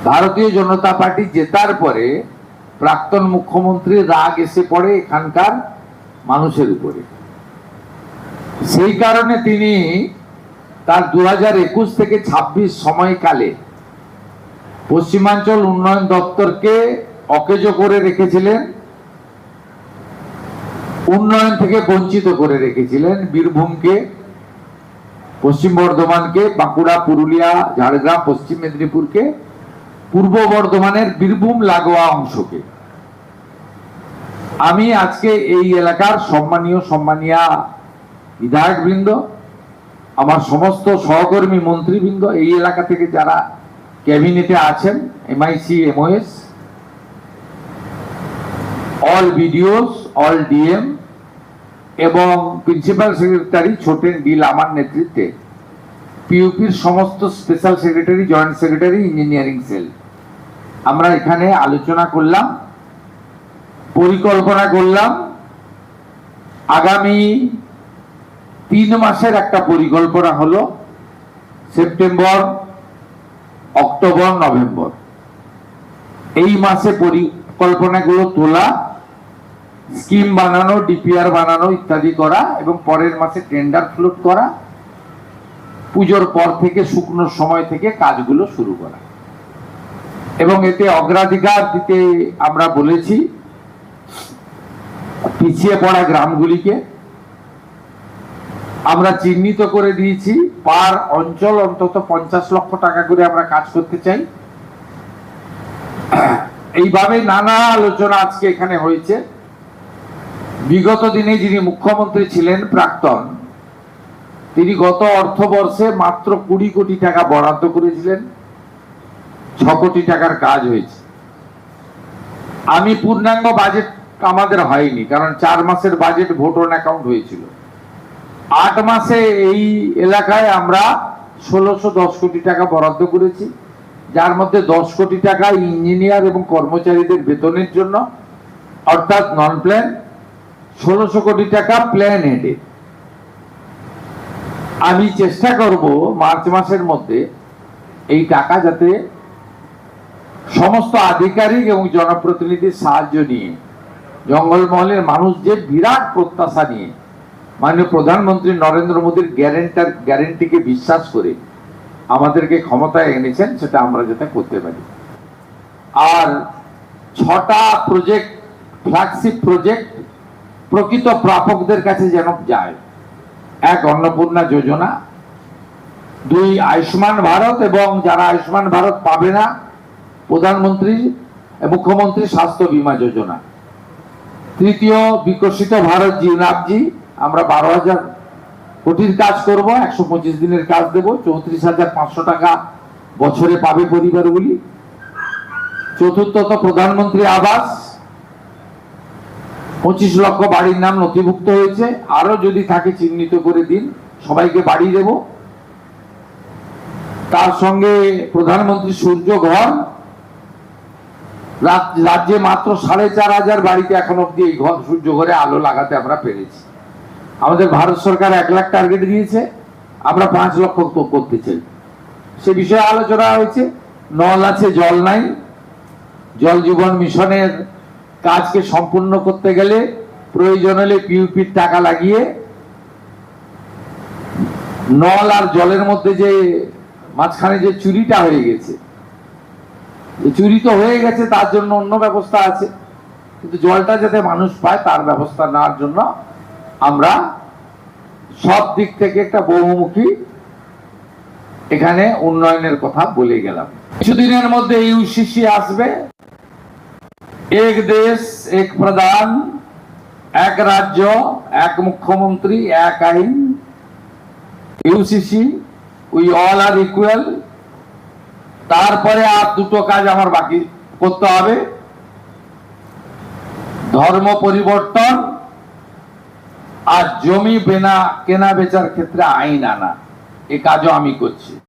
ভারতীয় জনতা পার্টি জেতার পরে প্রাক্তন মুখ্যমন্ত্রীর রাগ এসে পড়ে এখানকার মানুষের উপরে। সেই কারণে তিনি তার 2021 থেকে 26 সময়কালে পশ্চিমাঞ্চল উন্নয়ন দপ্তরকে অকেজো করে রেখেছিলেন, উন্নয়ন থেকে বঞ্চিত করে রেখেছিলেন। বীরভূমকে, পশ্চিম বর্ধমানকে, বাঁকুড়া, পুরুলিয়া, ঝাড়গ্রাম, পশ্চিম মেদিনীপুরকে, পূর্ব বর্ধমানের বীরভূম লাগোয়া অংশকে। আমি আজকে এই এলাকার সম্মানীয়া বিধায়কবৃন্দ, আমার সমস্ত সহকর্মী মন্ত্রীবৃন্দ, এই এলাকা থেকে যারা ক্যাবিনেটে আছেন, MIC, MOS, all BDOs, all DM এবং প্রিন্সিপাল সেক্রেটারি ছোটেন ডি লামার নেতৃত্বে পিইউপির সমস্ত special secretary, joint secretary, engineering cell, আমরা এখানে আলোচনা করলাম, পরিকল্পনা করলাম। আগামী 3 মাসের একটা পরিকল্পনা হলো সেপ্টেম্বর, অক্টোবর, নভেম্বর, এই মাসে পরিকল্পনাগুলো তোলা, স্কিম বানানো, ডিপিআর বানানো ইত্যাদি করা এবং পরের মাসে টেন্ডার ফ্লোট করা, পুজোর পর থেকে শুকনোর সময় থেকে কাজগুলো শুরু করা। এবং এতে অগ্রাধিকার দিতে আমরা বলেছি পিছিয়ে পড়া গ্রামগুলিকে। আমরা চিহ্নিত করে দিয়েছি পার অঞ্চল অন্তত 50 লক্ষ টাকা করে আমরা কাজ করতে চাই। এইভাবে নানা আলোচনা আজকে এখানে হয়েছে। বিগত দিনে যিনি মুখ্যমন্ত্রী ছিলেন প্রাক্তন, তিনি গত অর্থবর্ষে মাত্র 20 কোটি টাকা বরাদ্দ করেছিলেন, 6 কোটি টাকার কাজ হয়েছে। আমি পূর্ণাঙ্গ বাজেট আমাদের হয়নি, কারণ 4 মাসের বাজেট ভোট অন অ্যাকাউন্ট হয়েছিল। 8 মাসে এই এলাকায় আমরা 1610 কোটি টাকা বরাদ্দ করেছি, যার মধ্যে 10 কোটি টাকা ইঞ্জিনিয়ার এবং কর্মচারীদের বেতনের জন্য, অর্থাৎ নন প্ল্যান, 1600 কোটি টাকা প্ল্যান হেডে। আমি চেষ্টা করব মার্চ মাসের মধ্যে এই টাকা যাতে সমস্ত আধিকারিক এবং জনপ্রতিনিধির সাহায্য নিয়ে, জঙ্গলমহলের মানুষ যে বিরাট প্রত্যাশা নিয়ে মাননীয় প্রধানমন্ত্রী নরেন্দ্র মোদীর গ্যারেন্টিকে বিশ্বাস করে আমাদেরকে ক্ষমতায় এনেছেন, সেটা আমরা যাতে করতে পারি। আর 6টা প্রজেক্ট, ফ্ল্যাগশিপ প্রজেক্ট প্রকৃত প্রাপকদের কাছে যেন যায়। 1 অন্নপূর্ণা যোজনা, 2 আয়ুষ্মান ভারত এবং যারা আয়ুষ্মান ভারত পাবে না, প্রধানমন্ত্রী মুখ্যমন্ত্রী স্বাস্থ্য বীমা যোজনা, 3য় বিকশিত ভারত জি, আমরা 12,000 কোটির কাজ করব, 125 দিনের কাজ দেব, 34,500 টাকা বছরে পাবে পরিবারগুলি। 4র্থত প্রধানমন্ত্রী আবাস, 25 লক্ষ বাড়ির নাম নথিভুক্ত হয়েছে, আরো যদি থাকে চিহ্নিত করে দিন, সবাইকে বাড়ি দেব। তার সঙ্গে প্রধানমন্ত্রী সূর্য ঘর, রাজ্যে মাত্র 4,500 বাড়িতে এখন অব্দি এই ঘর, সূর্য ঘরে আলো লাগাতে আমরা পেরেছি। আমাদের ভারত সরকার 1 লাখ টার্গেট দিয়েছে, আমরা 5 লক্ষ করতে চাই। সে বিষয়ে আলোচনা হয়েছে। নল আছে, জল নাই। জল জীবন মিশনের কাজকে সম্পূর্ণ করতে গেলে প্রয়োজন হলে পিইউপির টাকা লাগিয়ে নল আর জলের মধ্যে যে মাঝখানে যে চুরিটা হয়ে গেছে, চুরি তো হয়ে গেছে, তার জন্য অন্য ব্যবস্থা আছে, কিন্তু জলটা যাতে মানুষ পায় তার ব্যবস্থা নেওয়ার জন্য আমরা সব দিক থেকে একটা বহুমুখী এখানে উন্নয়নের কথা বলে গেলাম। কিছুদিনের মধ্যে ইউসিসি আসবে, এক দেশ এক প্রধান, এক রাজ্য এক মুখ্যমন্ত্রী এক আইন, UCC, we all are equal. তারপরে আর 2টো কাজ আমার বাকি করতে হবে, ধর্ম পরিবর্তন আর জমি কেনা বেচার ক্ষেত্রে আইন আনা। এ কাজও আমি করছি।